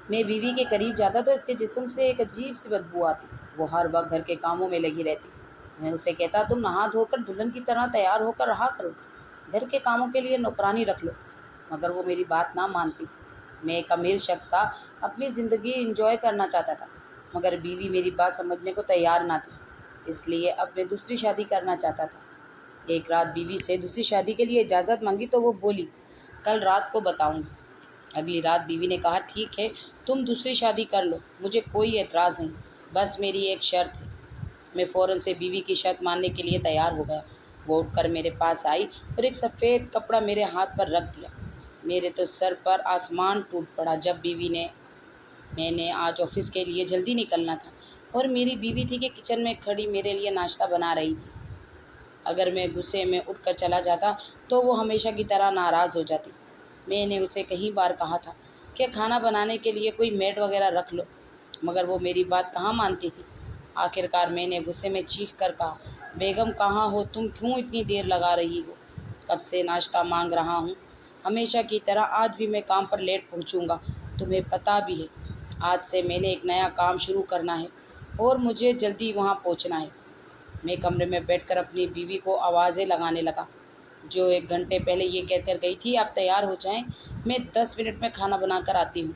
میں بیوی کے قریب جاتا تو اس کے جسم سے ایک عجیب سی بدبو آتی۔ وہ ہر وقت گھر کے کاموں میں لگی رہتی۔ میں اسے کہتا تم نہا دھو کر دلہن کی طرح تیار ہو کر رہا کرو، گھر کے کاموں کے لیے نوکرانی رکھ لو، مگر وہ میری بات نہ مانتی۔ میں ایک امیر شخص تھا، اپنی زندگی انجوائے کرنا چاہتا تھا، مگر بیوی میری بات سمجھنے کو تیار نہ تھی، اس لیے اب میں دوسری شادی کرنا چاہتا تھا۔ ایک رات بیوی سے دوسری شادی کے لیے اجازت مانگی تو وہ بولی کل رات کو بتاؤں گی۔ اگلی رات بیوی نے کہا ٹھیک ہے تم دوسری شادی کر لو، مجھے کوئی اعتراض نہیں، بس میری ایک شرط ہے۔ میں فوراً سے بیوی کی شرط ماننے کے لیے تیار ہو گیا۔ وہ اٹھ کر میرے پاس آئی اور ایک سفید کپڑا میرے ہاتھ پر رکھ دیا۔ میرے تو سر پر آسمان ٹوٹ پڑا جب میں نے آج آفس کے لیے جلدی نکلنا تھا اور میری بیوی تھی کہ کچن میں کھڑی میرے لیے ناشتہ بنا رہی تھی۔ اگر میں غصے میں اٹھ کر چلا جاتا تو وہ ہمیشہ کی طرح ناراض ہو جاتی۔ میں نے اسے کئی بار کہا تھا کہ کھانا بنانے کے لیے کوئی میڈ وغیرہ رکھ لو، مگر وہ میری بات کہاں مانتی تھی۔ آخر کار میں نے غصے میں چیخ کر کہا بیگم کہاں ہو تم، کیوں اتنی دیر لگا رہی ہو؟ کب سے ناشتہ مانگ رہا ہوں، ہمیشہ کی طرح آج بھی میں کام پر لیٹ پہنچوں گا، تمہیں پتہ بھی ہے آج سے میں نے ایک نیا کام شروع کرنا ہے اور مجھے جلدی وہاں پہنچنا ہے۔ میں کمرے میں بیٹھ کر اپنی بیوی کو آوازیں لگانے لگا، جو 1 گھنٹے پہلے یہ کہہ کر گئی تھی آپ تیار ہو جائیں، میں 10 منٹ میں کھانا بنا کر آتی ہوں،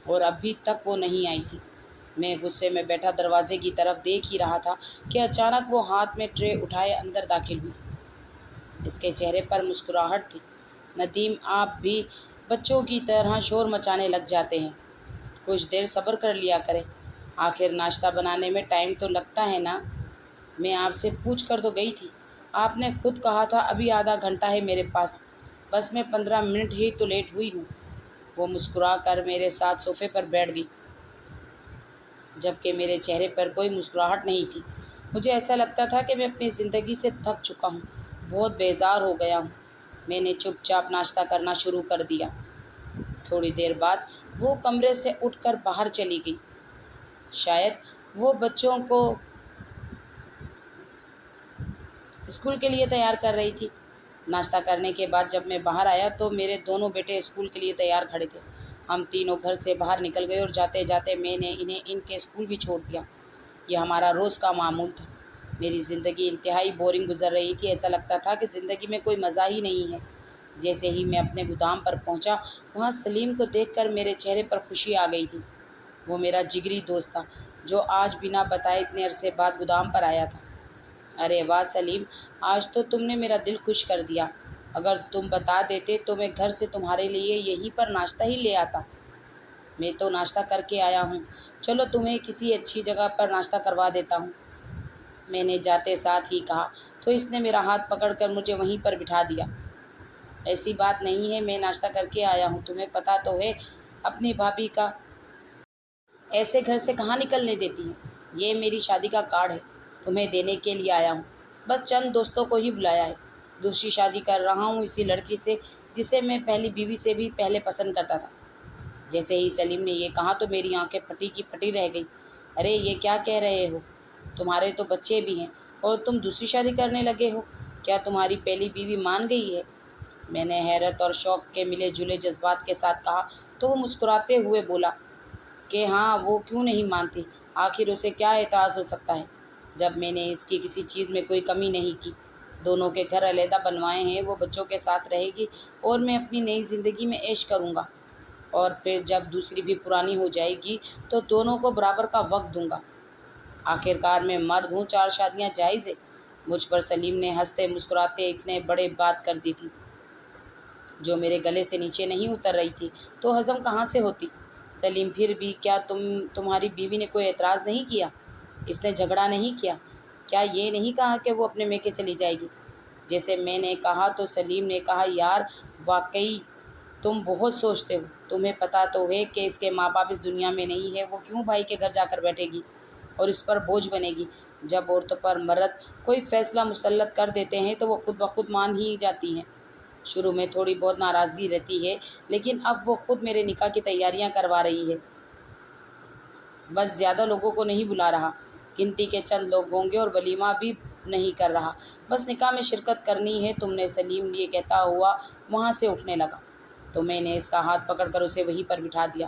اور ابھی تک وہ نہیں آئی تھی۔ میں غصے میں بیٹھا دروازے کی طرف دیکھ ہی رہا تھا کہ اچانک وہ ہاتھ میں ٹرے اٹھائے اندر داخل ہوئی۔ اس کے چہرے پر مسکراہٹ تھی۔ ندیم آپ بھی بچوں کی طرح شور مچانے لگ جاتے ہیں، کچھ دیر صبر کر لیا کریں، آخر ناشتہ بنانے میں ٹائم تو لگتا ہے نا۔ میں آپ سے پوچھ کر تو گئی تھی، آپ نے خود کہا تھا ابھی آدھا گھنٹہ ہے میرے پاس، بس میں 15 منٹ ہی تو لیٹ ہوئی ہوں۔ وہ مسکرا کر میرے ساتھ صوفے پر بیٹھ گئی، جبکہ میرے چہرے پر کوئی مسکراہٹ نہیں تھی۔ مجھے ایسا لگتا تھا کہ میں اپنی زندگی سے تھک چکا ہوں، بہت بیزار ہو گیا ہوں۔ میں نے چپ چاپ ناشتہ کرنا شروع کر دیا۔ تھوڑی دیر بعد وہ کمرے سے اٹھ کر باہر چلی گئی، شاید وہ بچوں کو اسکول کے لیے تیار کر رہی تھی۔ ناشتہ کرنے کے بعد جب میں باہر آیا تو میرے دونوں بیٹے اسکول کے لیے تیار کھڑے تھے۔ ہم تینوں گھر سے باہر نکل گئے اور جاتے جاتے میں نے انہیں ان کے اسکول بھی چھوڑ دیا۔ یہ ہمارا روز کا معمول تھا۔ میری زندگی انتہائی بورنگ گزر رہی تھی، ایسا لگتا تھا کہ زندگی میں کوئی مزہ ہی نہیں ہے۔ جیسے ہی میں اپنے گودام پر پہنچا، وہاں سلیم کو دیکھ کر میرے چہرے پر خوشی آ گئی تھی۔ وہ میرا جگری دوست تھا جو آج بنا بتائے اتنے عرصے بعد گودام پر آیا تھا۔ ارے واہ سلیم، آج تو تم نے میرا دل خوش کر دیا، اگر تم بتا دیتے تو میں گھر سے تمہارے لیے یہیں پر ناشتہ ہی لے آتا۔ میں تو ناشتہ کر کے آیا ہوں، چلو تمہیں کسی اچھی جگہ پر ناشتہ کروا دیتا ہوں، میں نے جاتے ساتھ ہی کہا تو اس نے میرا ہاتھ پکڑ کر مجھے وہیں پر بٹھا دیا۔ ایسی بات نہیں ہے، میں ناشتہ کر کے آیا ہوں، تمہیں پتہ تو ہے اپنی بھابھی کا ایسے گھر سے کہاں نکلنے دیتی ہیں۔ یہ میری شادی کا کارڈ ہے، تمہیں دینے کے لیے آیا ہوں، بس چند دوستوں کو ہی بلایا ہے۔ دوسری شادی کر رہا ہوں اسی لڑکی سے جسے میں پہلی بیوی سے بھی پہلے پسند کرتا تھا۔ جیسے ہی سلیم نے یہ کہا تو میری آنکھیں پھٹی کی پھٹی رہ گئی۔ ارے یہ کیا کہہ رہے ہو، تمہارے تو بچے بھی ہیں اور تم دوسری شادی کرنے لگے ہو، کیا تمہاری پہلی بیوی مان گئی ہے؟ میں نے حیرت اور شوق کے ملے جلے جذبات کے ساتھ کہا تو وہ مسکراتے ہوئے بولا کہ ہاں وہ کیوں نہیں مانتی، آخر اسے کیا اعتراض ہو سکتا ہے جب میں نے اس کی کسی چیز میں کوئی کمی نہیں کی۔ دونوں کے گھر علیحدہ بنوائے ہیں، وہ بچوں کے ساتھ رہے گی اور میں اپنی نئی زندگی میں عیش کروں گا، اور پھر جب دوسری بھی پرانی ہو جائے گی تو دونوں کو برابر کا وقت دوں گا۔ آخر کار میں مرد ہوں، 4 شادیاں جائز ہے۔ مجھ پر سلیم نے ہنستے مسکراتے اتنے بڑے بات کر دی تھی جو میرے گلے سے نیچے نہیں اتر رہی تھی، تو ہضم کہاں سے ہوتی۔ سلیم پھر بھی کیا تمہاری بیوی نے کوئی اعتراض نہیں کیا، اس نے جھگڑا نہیں کیا، کیا یہ نہیں کہا کہ وہ اپنے میکے چلی جائے گی جیسے میں نے کہا؟ تو سلیم نے کہا یار واقعی تم بہت سوچتے ہو، تمہیں پتہ تو ہے کہ اس کے ماں باپ اس دنیا میں نہیں ہے، وہ کیوں بھائی کے گھر جا کر بیٹھے گی اور اس پر بوجھ بنے گی۔ جب عورتوں پر مرد کوئی فیصلہ مسلط کر دیتے ہیں تو وہ خود بخود مان ہی جاتی ہیں۔ شروع میں تھوڑی بہت ناراضگی رہتی ہے، لیکن اب وہ خود میرے نکاح کی تیاریاں کروا رہی ہے، بس زیادہ لوگوں کو نہیں بلا رہا، گنتی کے چند لوگ ہوں گے، اور ولیمہ بھی نہیں کر رہا، بس نکاح میں شرکت کرنی ہے تم نے۔ سلیم یہ کہتا ہوا وہاں سے اٹھنے لگا تو میں نے اس کا ہاتھ پکڑ کر اسے وہیں پر بٹھا دیا۔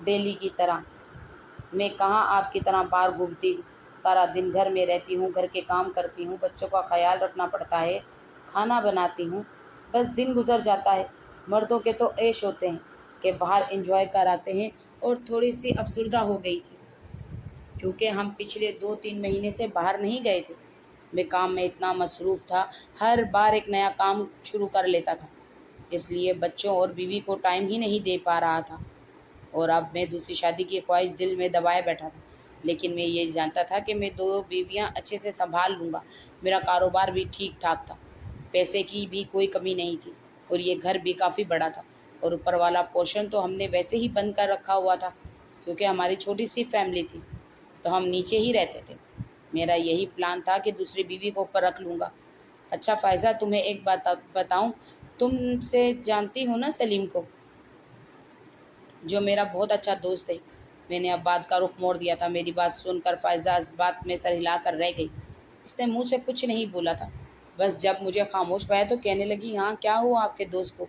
ڈیلی کی طرح۔ میں کہاں آپ کی طرح باہر گھومتی ہوں، سارا دن گھر میں رہتی ہوں، گھر کے کام کرتی ہوں، بچوں کا خیال رکھنا پڑتا ہے، کھانا بناتی ہوں، بس دن گزر جاتا ہے۔ مردوں کے تو عیش ہوتے ہیں کہ باہر انجوائے کراتے ہیں، اور تھوڑی سی افسردہ ہو گئی تھی کیونکہ ہم پچھلے 2-3 مہینے سے باہر نہیں گئے تھے۔ میں کام میں اتنا مصروف تھا، ہر بار ایک نیا کام شروع کر لیتا تھا، اس لیے بچوں اور بیوی کو ٹائم ہی نہیں دے پا رہا تھا۔ اور اب میں دوسری شادی کی خواہش دل میں دبائے بیٹھا تھا، لیکن میں یہ جانتا تھا کہ میں 2 بیویاں اچھے سے سنبھال لوں گا۔ میرا کاروبار بھی ٹھیک ٹھاک تھا، پیسے کی بھی کوئی کمی نہیں تھی، اور یہ گھر بھی کافی بڑا تھا، اور اوپر والا پورشن تو ہم نے ویسے ہی بند کر رکھا ہوا تھا کیونکہ ہماری چھوٹی سی فیملی تھی، تو ہم نیچے ہی رہتے تھے۔ میرا یہی پلان تھا کہ دوسری بیوی کو اوپر رکھ لوں گا۔ اچھا فائزہ، تمہیں ایک بات بتاؤں، تم سے جانتی ہو نا سلیم کو، جو میرا بہت اچھا دوست ہے؟ میں نے اب بات کا رخ موڑ دیا تھا۔ میری بات سن کر فائزہ اس بات میں سر ہلا کر رہ گئی۔ اس نے منہ سے کچھ نہیں بولا تھا، بس جب مجھے خاموش پایا تو کہنے لگی، ہاں کیا ہوا آپ کے دوست کو؟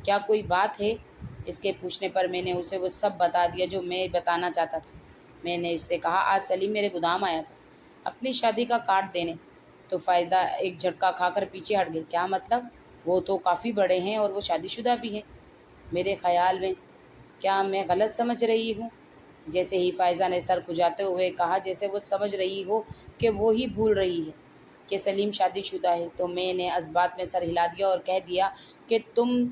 کیا کوئی بات ہے؟ اس کے پوچھنے پر میں نے اسے وہ سب بتا دیا جو میں بتانا چاہتا تھا۔ میں نے اس سے کہا، آج سلیم میرے گودام آیا تھا اپنی شادی کا کارڈ دینے۔ تو فائدہ ایک جھٹکا کھا کر پیچھے ہٹ گئی۔ کیا مطلب؟ وہ تو کافی بڑے ہیں اور وہ شادی شدہ بھی ہیں میرے خیال میں۔ کیا میں غلط سمجھ رہی ہوں؟ جیسے ہی فائزہ نے سر کھجاتے ہوئے کہا، جیسے وہ سمجھ رہی ہو کہ وہ ہی بھول رہی ہے کہ سلیم شادی شدہ ہے، تو میں نے اس بات میں سر ہلا دیا اور کہہ دیا کہ تم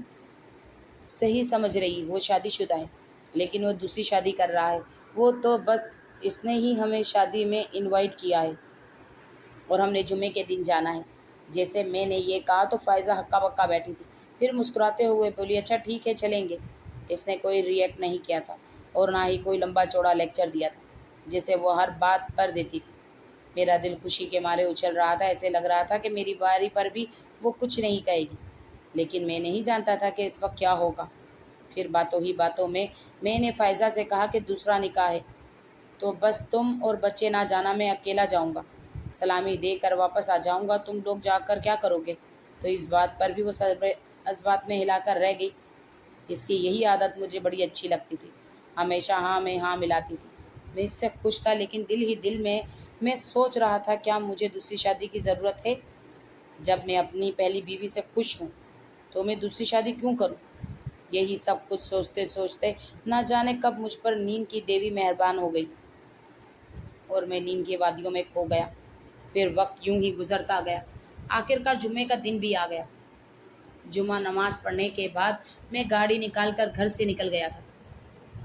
صحیح سمجھ رہی، وہ شادی شدہ ہے، لیکن وہ دوسری شادی کر رہا ہے۔ وہ تو بس اس نے ہی ہمیں شادی میں انوائٹ کیا ہے اور ہم نے جمعے کے دن جانا ہے۔ جیسے میں نے یہ کہا تو فائزہ ہکا بکا بیٹھی تھی، پھر مسکراتے ہوئے بولی، اچھا ٹھیک ہے، چلیں گے۔ اس نے کوئی ریئیکٹ نہیں کیا تھا اور نہ ہی کوئی لمبا چوڑا لیکچر دیا تھا جسے وہ ہر بات پر دیتی تھی۔ میرا دل خوشی کے مارے اچھل رہا تھا، ایسے لگ رہا تھا کہ میری باری پر بھی وہ کچھ نہیں کہے گی، لیکن میں نہیں جانتا تھا کہ اس وقت کیا ہوگا۔ پھر باتوں ہی باتوں میں نے فائزہ سے کہا کہ دوسرا نکاح ہے تو بس تم اور بچے نہ جانا، میں اکیلا جاؤں گا، سلامی دے کر واپس آ جاؤں گا، تم لوگ جا کر کیا کرو گے؟ تو اس بات پر بھی وہ سر اس بات میں ہلا کر رہ گئی۔ اس کی یہی عادت مجھے بڑی اچھی لگتی تھی، ہمیشہ ہاں میں ہاں ملاتی تھی۔ میں اس سے خوش تھا، لیکن دل ہی دل میں سوچ رہا تھا، کیا مجھے دوسری شادی کی ضرورت ہے؟ جب میں اپنی پہلی بیوی سے خوش ہوں تو میں دوسری شادی کیوں کروں؟ یہی سب کچھ سوچتے سوچتے نہ جانے کب مجھ پر نیند کی دیوی مہربان ہو گئی اور میں نیند کی وادیوں میں کھو گیا۔ پھر وقت یوں ہی گزرتا گیا، آخر کار جمعے کا دن بھی آ گیا۔ جمعہ نماز پڑھنے کے بعد میں گاڑی نکال کر گھر سے نکل گیا تھا۔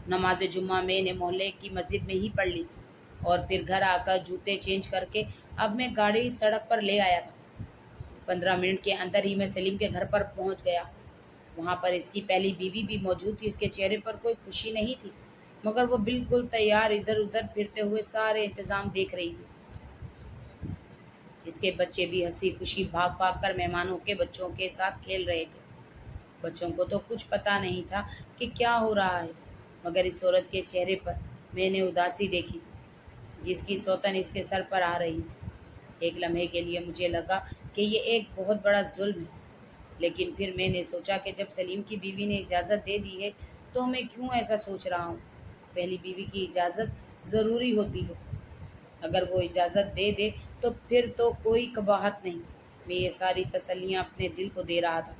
نماز جمعہ میں نے محلے کی مسجد میں ہی پڑھ لی تھی، اور پھر گھر آ کر جوتے چینج کر کے اب میں گاڑی سڑک پر لے آیا تھا۔ 15 منٹ کے اندر ہی میں سلیم کے گھر پر پہنچ گیا۔ وہاں پر اس کی پہلی بیوی بھی موجود تھی۔ اس کے چہرے پر کوئی خوشی نہیں تھی، مگر وہ بالکل تیار ادھر ادھر پھرتے ہوئے سارے انتظام دیکھ رہی تھی۔ اس کے بچے بھی ہنسی خوشی بھاگ بھاگ کر مہمانوں کے بچوں کے ساتھ کھیل رہے تھے۔ بچوں کو تو کچھ پتہ نہیں تھا کہ کیا ہو رہا ہے، مگر اس عورت کے چہرے پر میں نے اداسی دیکھی تھی، جس کی سوتن اس کے سر پر آ رہی تھی۔ ایک لمحے کے لیے مجھے لگا کہ یہ ایک بہت بڑا ظلم ہے، لیکن پھر میں نے سوچا کہ جب سلیم کی بیوی نے اجازت دے دی ہے تو میں کیوں ایسا سوچ رہا ہوں؟ پہلی بیوی کی اجازت ضروری ہوتی ہے، اگر وہ اجازت دے دے تو پھر تو کوئی قباحت نہیں۔ میں یہ ساری تسلیاں اپنے دل کو دے رہا تھا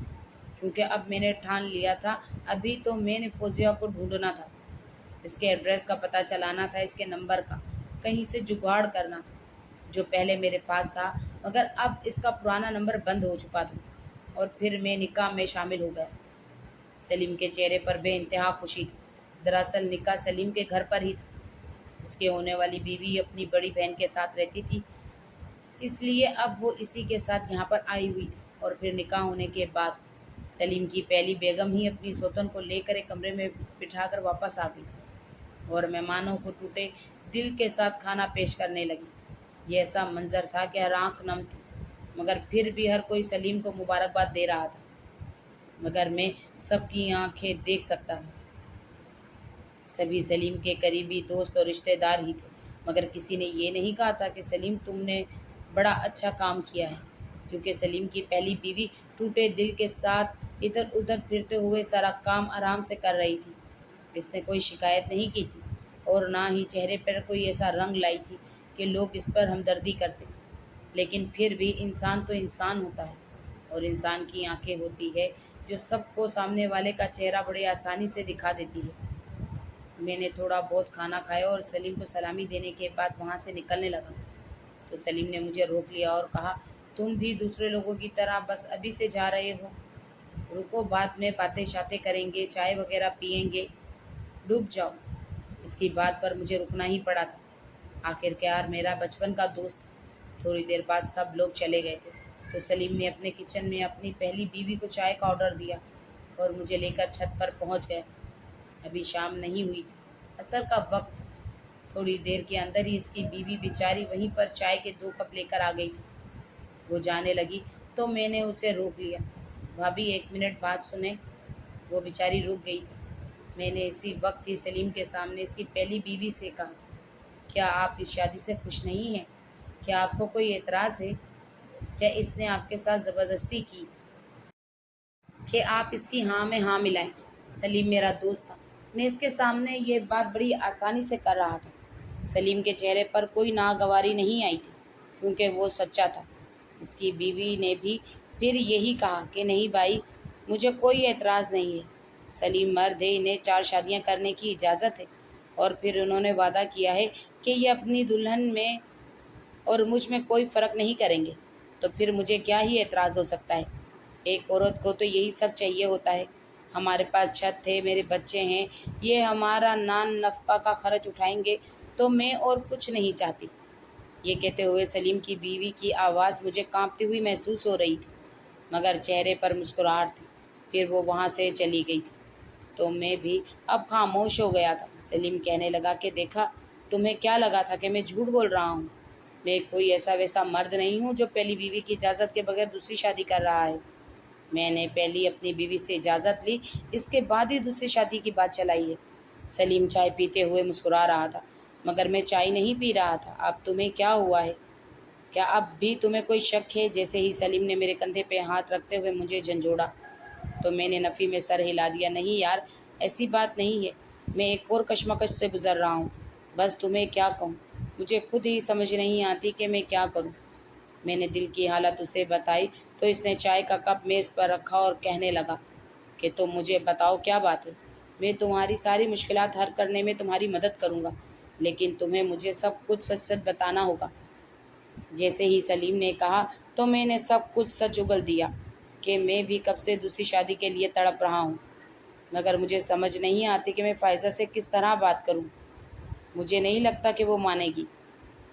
کیونکہ اب میں نے ٹھان لیا تھا۔ ابھی تو میں نے فوزیہ کو ڈھونڈنا تھا، اس کے ایڈریس کا پتہ چلانا تھا، اس کے نمبر کا کہیں سے جگاڑ کرنا تھا جو پہلے میرے پاس تھا، مگر اب اس کا پرانا نمبر بند ہو چکا تھا۔ اور پھر میں نکاح میں شامل ہو گیا۔ سلیم کے چہرے پر بے انتہا خوشی تھی۔ دراصل نکاح سلیم کے گھر پر ہی تھا۔ اس کے ہونے والی بیوی اپنی بڑی بہن کے ساتھ رہتی تھی، اس لیے اب وہ اسی کے ساتھ یہاں پر آئی ہوئی تھی۔ اور پھر نکاح ہونے کے بعد سلیم کی پہلی بیگم ہی اپنی سوتن کو لے کر ایک کمرے میں بٹھا کر واپس آ گئی اور مہمانوں کو ٹوٹے دل کے ساتھ کھانا پیش کرنے لگی۔ یہ ایسا منظر تھا کہ ہر آنکھ نم تھی، مگر پھر بھی ہر کوئی سلیم کو مبارکباد دے رہا تھا، مگر میں سب کی آنکھیں دیکھ سکتا تھا۔ سبھی سلیم کے قریبی دوست اور رشتہ دار ہی تھے، مگر کسی نے یہ نہیں کہا تھا کہ سلیم تم نے بڑا اچھا کام کیا ہے، کیونکہ سلیم کی پہلی بیوی ٹوٹے دل کے ساتھ ادھر ادھر پھرتے ہوئے سارا کام آرام سے کر رہی تھی۔ اس نے کوئی شکایت نہیں کی تھی اور نہ ہی چہرے پر کوئی ایسا رنگ لائی تھی کہ لوگ اس پر ہمدردی کرتے، لیکن پھر بھی انسان تو انسان ہوتا ہے، اور انسان کی آنکھیں ہوتی ہے جو سب کو سامنے والے کا چہرہ بڑے آسانی سے دکھا دیتی ہے۔ میں نے تھوڑا بہت کھانا کھایا اور سلیم کو سلامی دینے کے بعد وہاں سے نکلنے لگا تو سلیم نے مجھے روک لیا اور کہا، تم بھی دوسرے لوگوں کی طرح بس ابھی سے جا رہے ہو؟ رکو، بعد میں باتیں شاتیں کریں گے، چائے وغیرہ پئیں گے، رک جاؤ۔ اس کی بات پر مجھے رکنا ہی پڑا تھا، آخر کار میرا بچپن کا دوست تھا۔ تھوڑی دیر بعد سب لوگ چلے گئے تھے تو سلیم نے اپنے کچن میں اپنی پہلی بیوی کو چائے کا آرڈر دیا اور مجھے لے کر چھت پر پہنچ گیا۔ ابھی شام نہیں ہوئی تھی، عصر کا وقت تھا۔ تھوڑی دیر کے اندر ہی اس کی بیوی بیچاری وہیں پر چائے کے 2 کپ لے کر آ گئی تھی۔ وہ جانے لگی تو میں نے اسے روک لیا۔ بھابھی، 1 منٹ بات سنیں۔ وہ بیچاری رک گئی تھی۔ میں نے اسی وقت ہی سلیم کے سامنے اس کی پہلی بیوی سے کہا، کیا آپ اس شادی سے خوش نہیں ہیں؟ کیا آپ کو کوئی اعتراض ہے؟ کیا اس نے آپ کے ساتھ زبردستی کی کہ آپ اس کی ہاں میں ہاں ملائیں؟ سلیم میرا دوست تھا، میں اس کے سامنے یہ بات بڑی آسانی سے کر رہا تھا۔ سلیم کے چہرے پر کوئی ناگواری نہیں آئی تھی کیونکہ وہ سچا تھا۔ اس کی بیوی نے بھی پھر یہی کہا کہ نہیں بھائی، مجھے کوئی اعتراض نہیں ہے۔ سلیم مرد ہے، انہیں 4 شادیاں کرنے کی اجازت ہے، اور پھر انہوں نے وعدہ کیا ہے کہ یہ اپنی دلہن میں اور مجھ میں کوئی فرق نہیں کریں گے، تو پھر مجھے کیا ہی اعتراض ہو سکتا ہے؟ ایک عورت کو تو یہی سب چاہیے ہوتا ہے۔ ہمارے پاس چھت ہے، میرے بچے ہیں، یہ ہمارا نان نفقہ کا خرچ اٹھائیں گے، تو میں اور کچھ نہیں چاہتی۔ یہ کہتے ہوئے سلیم کی بیوی کی آواز مجھے کانپتی ہوئی محسوس ہو رہی تھی، مگر چہرے پر مسکراہٹ تھی۔ پھر وہ وہاں سے چلی گئی تھی تو میں بھی اب خاموش ہو گیا تھا۔ سلیم کہنے لگا کہ دیکھا، تمہیں کیا لگا تھا کہ میں جھوٹ بول رہا ہوں؟ میں کوئی ایسا ویسا مرد نہیں ہوں جو پہلی بیوی کی اجازت کے بغیر دوسری شادی کر رہا ہے۔ میں نے پہلی اپنی بیوی سے اجازت لی، اس کے بعد ہی دوسری شادی کی بات چلائی ہے۔ سلیم چائے پیتے ہوئے مسکرا رہا تھا، مگر میں چائے نہیں پی رہا تھا۔ اب تمہیں کیا ہوا ہے؟ کیا اب بھی تمہیں کوئی شک ہے؟ جیسے ہی سلیم نے میرے کندھے پہ ہاتھ رکھتے ہوئے مجھے جھنجھوڑا تو میں نے نفی میں سر ہلا دیا۔ نہیں یار، ایسی بات نہیں ہے، میں ایک اور کشمکش سے گزر رہا ہوں۔ بس تمہیں کیا کہوں، مجھے خود ہی سمجھ نہیں آتی کہ میں کیا کروں۔ میں نے دل کی حالت اسے بتائی تو اس نے چائے کا کپ میز پر رکھا اور کہنے لگا کہ تم مجھے بتاؤ کیا بات ہے۔ میں تمہاری ساری مشکلات حل کرنے میں تمہاری مدد کروں گا، لیکن تمہیں مجھے سب کچھ سچ سچ بتانا ہوگا۔ جیسے ہی سلیم نے کہا تو میں نے سب کچھ سچ اگل دیا کہ میں بھی کب سے دوسری شادی کے لیے تڑپ رہا ہوں، مگر مجھے سمجھ نہیں آتی کہ میں فائزہ سے کس طرح بات کروں۔ مجھے نہیں لگتا کہ وہ مانے گی،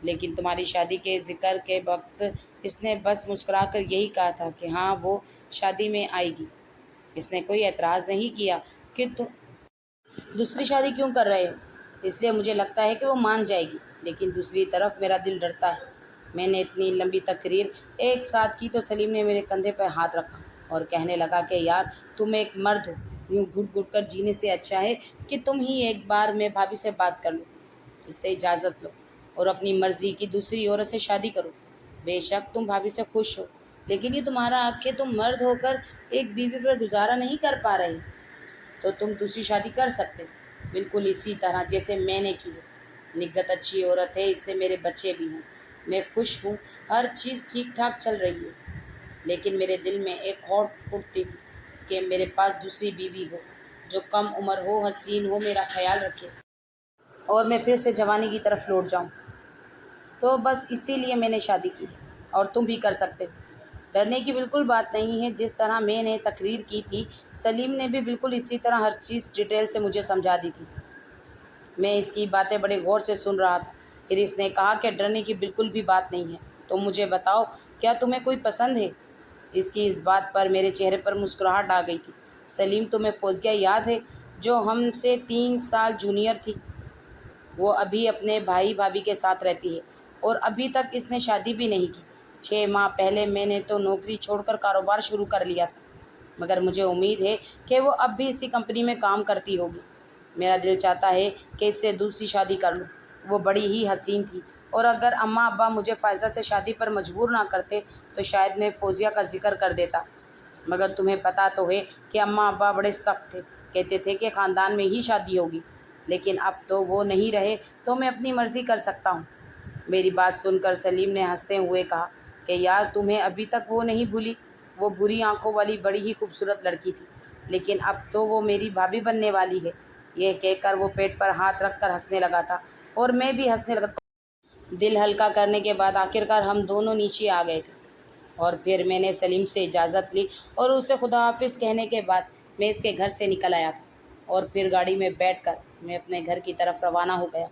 لیکن تمہاری شادی کے ذکر کے وقت اس نے بس مسکرا کر یہی کہا تھا کہ ہاں وہ شادی میں آئے گی۔ اس نے کوئی اعتراض نہیں کیا کہ تم دوسری شادی کیوں کر رہے ہو، اس لیے مجھے لگتا ہے کہ وہ مان جائے گی، لیکن دوسری طرف میرا دل ڈرتا ہے۔ میں نے اتنی لمبی تقریر ایک ساتھ کی تو سلیم نے میرے کندھے پر ہاتھ رکھا اور کہنے لگا کہ یار، تم ایک مرد ہو، یوں گھٹ گھٹ کر جینے سے اچھا ہے کہ تم ہی ایک بار میں بھابھی سے بات کر لو، اس سے اجازت لو اور اپنی مرضی کی دوسری عورت سے شادی کرو۔ بے شک تم بھابھی سے خوش ہو، لیکن یہ تمہارا حق ہے، تم مرد ہو کر ایک بیوی پر گزارا نہیں کر پا رہے، تو تم دوسری شادی کر سکتے، بالکل اسی طرح جیسے میں نے کی ہے۔ نگہت اچھی عورت ہے، اس سے میرے بچے بھی ہیں، میں خوش ہوں، ہر چیز ٹھیک ٹھاک چل رہی ہے، لیکن میرے دل میں ایک کھوٹ اٹھتی تھی کہ میرے پاس دوسری بیوی ہو جو کم عمر ہو، حسین ہو، میرا خیال رکھے اور میں پھر سے جوانی کی طرف لوٹ جاؤں۔ تو بس اسی لیے میں نے شادی کی ہے، اور تم بھی کر سکتے ہو۔ ڈرنے کی بالکل بات نہیں ہے۔ جس طرح میں نے تقریر کی تھی، سلیم نے بھی بالکل اسی طرح ہر چیز ڈیٹیل سے مجھے سمجھا دی تھی۔ میں اس کی باتیں بڑے غور سے سن رہا تھا۔ پھر اس نے کہا کہ ڈرنے کی بالکل بھی بات نہیں ہے، تم مجھے بتاؤ، کیا تمہیں کوئی پسند ہے؟ اس کی اس بات پر میرے چہرے پر مسکراہٹ آ گئی تھی۔ سلیم، تمہیں فوزیہ یاد ہے جو ہم سے 3 سال جونیئر تھی؟ وہ ابھی اپنے بھائی بھابھی کے ساتھ رہتی ہے اور ابھی تک اس نے شادی بھی نہیں کی۔ 6 ماہ پہلے میں نے تو نوکری چھوڑ کر کاروبار شروع کر لیا تھا، مگر مجھے امید ہے کہ وہ اب بھی اسی کمپنی میں کام کرتی ہوگی۔ میرا دل چاہتا ہے کہ اس سے دوسری شادی کر لوں۔ وہ بڑی ہی حسین تھی، اور اگر اماں ابا مجھے فائزہ سے شادی پر مجبور نہ کرتے تو شاید میں فوزیہ کا ذکر کر دیتا، مگر تمہیں پتہ تو ہے کہ اماں ابا بڑے سخت تھے۔ کہتے تھے کہ خاندان میں ہی شادی ہوگی، لیکن اب تو وہ نہیں رہے تو میں اپنی مرضی کر سکتا ہوں۔ میری بات سن کر سلیم نے ہنستے ہوئے کہا کہ یار تمہیں ابھی تک وہ نہیں بھولی؟ وہ بری آنکھوں والی بڑی ہی خوبصورت لڑکی تھی، لیکن اب تو وہ میری بھابھی بننے والی ہے۔ یہ کہہ کر وہ پیٹ پر ہاتھ رکھ کر ہنسنے لگا تھا اور میں بھی ہنسنے لگا تھا۔ دل ہلکا کرنے کے بعد آخرکار ہم دونوں نیچے آ گئے تھے، اور پھر میں نے سلیم سے اجازت لی اور اسے خدا حافظ کہنے کے بعد میں اس کے گھر سے نکل آیا تھا، اور پھر گاڑی میں بیٹھ کر میں اپنے گھر کی طرف روانہ ہو گیا۔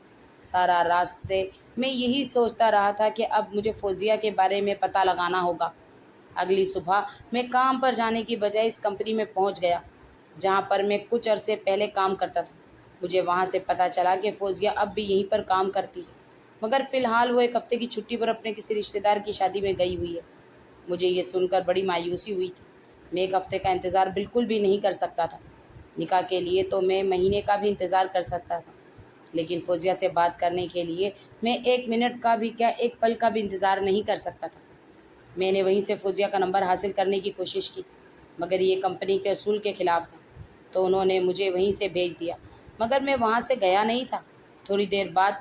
سارا راستے میں یہی سوچتا رہا تھا کہ اب مجھے فوزیہ کے بارے میں پتہ لگانا ہوگا۔ اگلی صبح میں کام پر جانے کی بجائے اس کمپنی میں پہنچ گیا جہاں پر میں کچھ عرصے پہلے کام کرتا تھا۔ مجھے وہاں سے پتہ چلا کہ فوزیہ اب بھی یہیں پر کام کرتی ہے، مگر فی الحال وہ ایک ہفتے کی چھٹی پر اپنے کسی رشتہ دار کی شادی میں گئی ہوئی ہے۔ مجھے یہ سن کر بڑی مایوسی ہوئی تھی۔ میں ایک ہفتے کا انتظار بالکل بھی نہیں کر سکتا تھا۔ نکاح کے لیے تو میں مہینے کا بھی انتظار کر سکتا تھا، لیکن فوزیہ سے بات کرنے کے لیے میں 1 منٹ کا بھی کیا 1 پل کا بھی انتظار نہیں کر سکتا تھا۔ میں نے وہیں سے فوزیہ کا نمبر حاصل کرنے کی کوشش کی، مگر یہ کمپنی کے اصول کے خلاف تھا، تو انہوں نے مجھے وہیں سے بھیج دیا۔ مگر میں وہاں سے گیا نہیں تھا۔ تھوڑی دیر بعد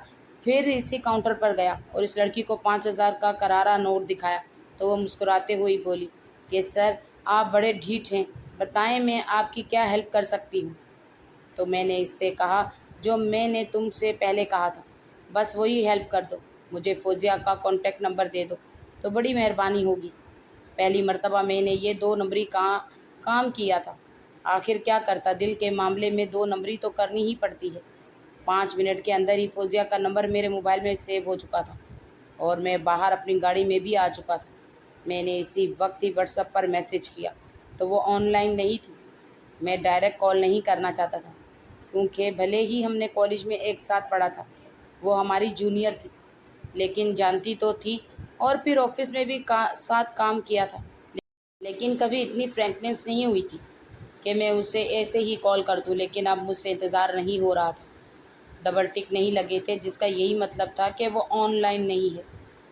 پھر اسی کاؤنٹر پر گیا اور اس لڑکی کو 5,000 کا کرارا نوٹ دکھایا تو وہ مسکراتے ہوئی بولی کہ سر آپ بڑے ڈھیٹ ہیں، بتائیں میں آپ کی کیا ہیلپ کر سکتی ہوں؟ تو میں نے اس سے کہا جو میں نے تم سے پہلے کہا تھا، بس وہی ہیلپ کر دو، مجھے فوزیہ کا کانٹیکٹ نمبر دے دو تو بڑی مہربانی ہوگی۔ پہلی مرتبہ میں نے یہ 2 نمبری کام کیا تھا، آخر کیا کرتا، دل کے معاملے میں 2 نمبری تو کرنی ہی پڑتی ہے۔ 5 منٹ کے اندر ہی فوزیہ کا نمبر میرے موبائل میں سیو ہو چکا تھا اور میں باہر اپنی گاڑی میں بھی آ چکا تھا۔ میں نے اسی وقت ہی واٹس ایپ پر میسج کیا تو وہ آن لائن نہیں تھی۔ میں ڈائریکٹ کال نہیں کرنا چاہتا تھا، کیونکہ بھلے ہی ہم نے کالج میں ایک ساتھ پڑھا تھا، وہ ہماری جونیئر تھی، لیکن جانتی تو تھی، اور پھر آفس میں بھی ساتھ کام کیا تھا، لیکن کبھی اتنی فرینکنیس نہیں ہوئی تھی کہ میں اسے ایسے ہی کال کر دوں۔ لیکن اب مجھ سے انتظار نہیں ہو رہا تھا، ڈبل ٹک نہیں لگے تھے، جس کا یہی مطلب تھا کہ وہ آن لائن نہیں ہے۔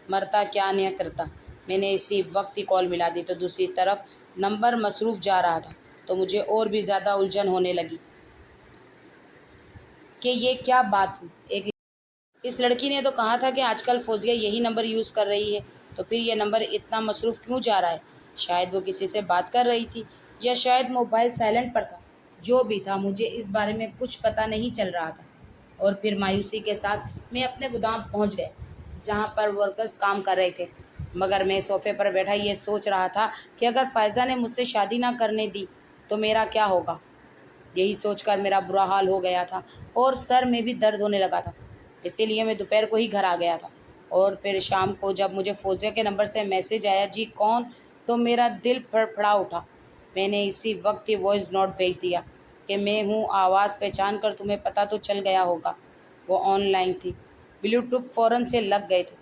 مرتا کیا نہ کرتا، میں نے اسی وقت ہی کال ملا دی تو دوسری طرف نمبر مصروف جا رہا تھا، تو مجھے اور بھی زیادہ الجھن ہونے لگی کہ یہ کیا بات ہوئی۔ اس لڑکی نے تو کہا تھا کہ آج کل فوزیہ یہی نمبر یوز کر رہی ہے، تو پھر یہ نمبر اتنا مصروف کیوں جا رہا ہے؟ شاید وہ کسی سے بات کر رہی تھی، یا شاید موبائل سائلنٹ پر تھا۔ جو بھی تھا، مجھے اس بارے میں کچھ پتہ نہیں چل رہا تھا، اور پھر مایوسی کے ساتھ میں اپنے گودام پہنچ گیا جہاں پر ورکرز کام کر رہے تھے، مگر میں صوفے پر بیٹھا یہ سوچ رہا تھا کہ اگر فائزہ نے مجھ سے شادی نہ کرنے دی تو میرا کیا ہوگا۔ یہی سوچ کر میرا برا حال ہو گیا تھا اور سر میں بھی درد ہونے لگا تھا، اسی لیے میں دوپہر کو ہی گھر آ گیا تھا۔ اور پھر شام کو جب مجھے فوزیہ کے نمبر سے میسج آیا جی کون، تو میرا دل پھڑپھڑا اٹھا۔ میں نے اسی وقت ہی وائس نوٹ بھیج دیا کہ میں ہوں، آواز پہچان کر تمہیں پتہ تو چل گیا ہوگا۔ وہ آن لائن تھی، بلوٹوتھ فوراً سے لگ گئے تھے،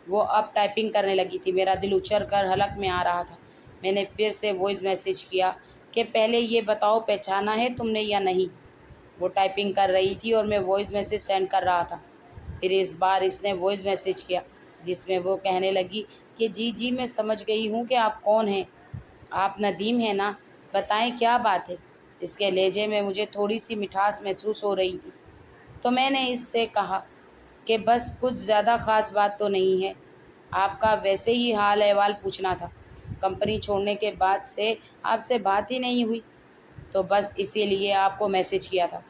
وہ اب ٹائپنگ کرنے لگی تھی۔ میرا دل اچھل کر حلق میں آ رہا تھا۔ میں نے پھر سے وائس میسج کیا کہ پہلے یہ بتاؤ پہچانا ہے تم نے یا نہیں۔ وہ ٹائپنگ کر رہی تھی اور میں وائس میسج سینڈ کر رہا تھا۔ پھر اس بار اس نے وائس میسج کیا جس میں وہ کہنے لگی کہ جی میں سمجھ گئی ہوں کہ آپ کون ہیں، آپ ندیم ہیں نا، بتائیں کیا بات ہے۔ اس کے لہجے میں مجھے تھوڑی سی مٹھاس محسوس ہو رہی تھی، تو میں نے اس سے کہا کہ بس کچھ زیادہ خاص بات تو نہیں ہے، آپ کا ویسے ہی حال احوال پوچھنا تھا، کمپنی چھوڑنے کے بعد سے آپ سے بات ہی نہیں ہوئی، تو بس اسی لیے آپ کو میسج کیا تھا۔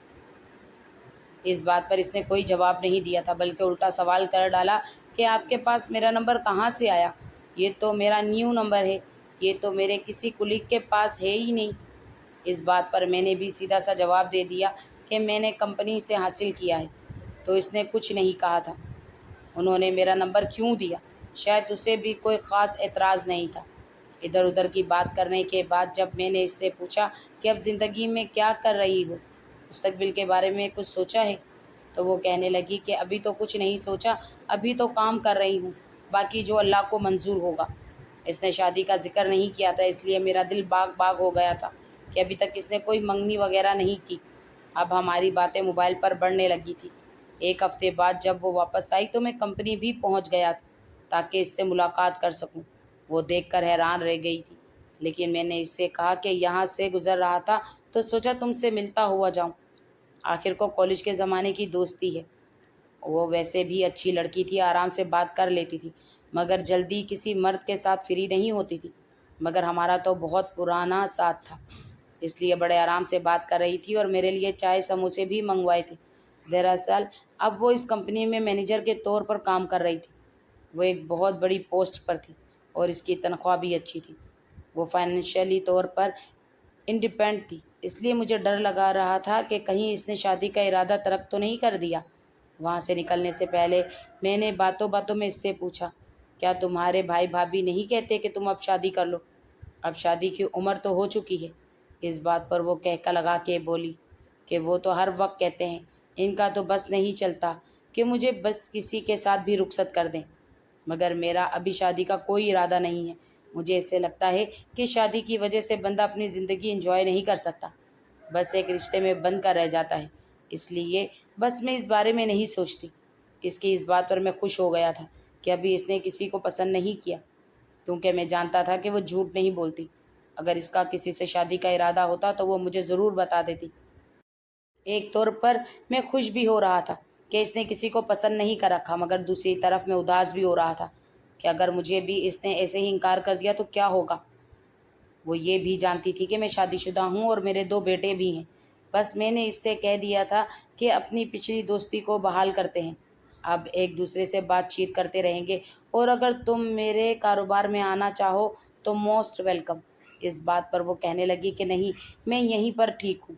اس بات پر اس نے کوئی جواب نہیں دیا تھا، بلکہ الٹا سوال کر ڈالا کہ آپ کے پاس میرا نمبر کہاں سے آیا؟ یہ تو میرا نیو نمبر ہے، یہ تو میرے کسی کلیگ کے پاس ہے ہی نہیں۔ اس بات پر میں نے بھی سیدھا سا جواب دے دیا کہ میں نے کمپنی سے حاصل کیا ہے، تو اس نے کچھ نہیں کہا تھا۔ انہوں نے میرا نمبر کیوں دیا؟ شاید اسے بھی کوئی خاص اعتراض نہیں تھا۔ ادھر ادھر کی بات کرنے کے بعد جب میں نے اس سے پوچھا کہ اب زندگی میں کیا کر رہی ہو، مستقبل کے بارے میں کچھ سوچا ہے، تو وہ کہنے لگی کہ ابھی تو کچھ نہیں سوچا، ابھی تو کام کر رہی ہوں، باقی جو اللہ کو منظور ہوگا۔ اس نے شادی کا ذکر نہیں کیا تھا، اس لیے میرا دل باغ باغ ہو گیا تھا کہ ابھی تک اس نے کوئی منگنی وغیرہ نہیں کی۔ اب ہماری باتیں موبائل پر بڑھنے لگی تھی۔ 1 ہفتے بعد جب وہ واپس آئی تو میں کمپنی بھی پہنچ گیا تاکہ اس سے ملاقات کر سکوں۔ وہ دیکھ کر حیران رہ گئی تھی، لیکن میں نے اس سے کہا کہ یہاں سے گزر رہا تھا تو سوچا تم سے ملتا ہوا جاؤں، آخر کو کالج کے زمانے کی دوستی ہے۔ وہ ویسے بھی اچھی لڑکی تھی، آرام سے بات کر لیتی تھی، مگر جلدی کسی مرد کے ساتھ فری نہیں ہوتی تھی۔ مگر ہمارا تو بہت پرانا ساتھ تھا، اس لیے بڑے آرام سے بات کر رہی تھی اور میرے لیے چائے سموسے بھی منگوائے تھے۔ دراصل اب وہ اس کمپنی میں مینیجر کے طور پر کام کر رہی تھی۔ وہ ایک بہت بڑی پوسٹ پر تھی اور اس کی تنخواہ بھی اچھی تھی۔ وہ فائنینشلی طور پر انڈیپینڈنٹ تھی، اس لیے مجھے ڈر لگا رہا تھا کہ کہیں اس نے شادی کا ارادہ ترک تو نہیں کر دیا۔ وہاں سے نکلنے سے پہلے میں نے باتوں باتوں میں اس سے پوچھا، کیا تمہارے بھائی بھابھی نہیں کہتے کہ تم اب شادی کر لو؟ اب شادی کی عمر تو ہو چکی ہے۔ اس بات پر وہ کہکا لگا کے بولی کہ وہ تو ہر وقت کہتے ہیں، ان کا تو بس نہیں چلتا کہ مجھے بس کسی کے ساتھ بھی رخصت کر دیں، مگر میرا ابھی شادی کا کوئی ارادہ نہیں ہے۔ مجھے ایسے لگتا ہے کہ شادی کی وجہ سے بندہ اپنی زندگی انجوائے نہیں کر سکتا، بس ایک رشتے میں بند کر رہ جاتا ہے۔ اس لیے بس میں اس بارے میں نہیں سوچتی۔ اس کی اس بات پر میں خوش ہو گیا تھا کہ ابھی اس نے کسی کو پسند نہیں کیا، کیونکہ میں جانتا تھا کہ وہ جھوٹ نہیں بولتی۔ اگر اس کا کسی سے شادی کا ارادہ ہوتا تو وہ مجھے ضرور بتا دیتی۔ ایک طور پر میں خوش بھی ہو رہا تھا کہ اس نے کسی کو پسند نہیں کر رکھا، مگر دوسری طرف میں اداس بھی ہو رہا تھا کہ اگر مجھے بھی اس نے ایسے ہی انکار کر دیا تو کیا ہوگا۔ وہ یہ بھی جانتی تھی کہ میں شادی شدہ ہوں اور میرے 2 بیٹے بھی ہیں۔ بس میں نے اس سے کہہ دیا تھا کہ اپنی پچھلی دوستی کو بحال کرتے ہیں، اب ایک دوسرے سے بات چیت کرتے رہیں گے، اور اگر تم میرے کاروبار میں آنا چاہو تو موسٹ ویلکم۔ اس بات پر وہ کہنے لگی کہ نہیں، میں یہیں پر ٹھیک ہوں،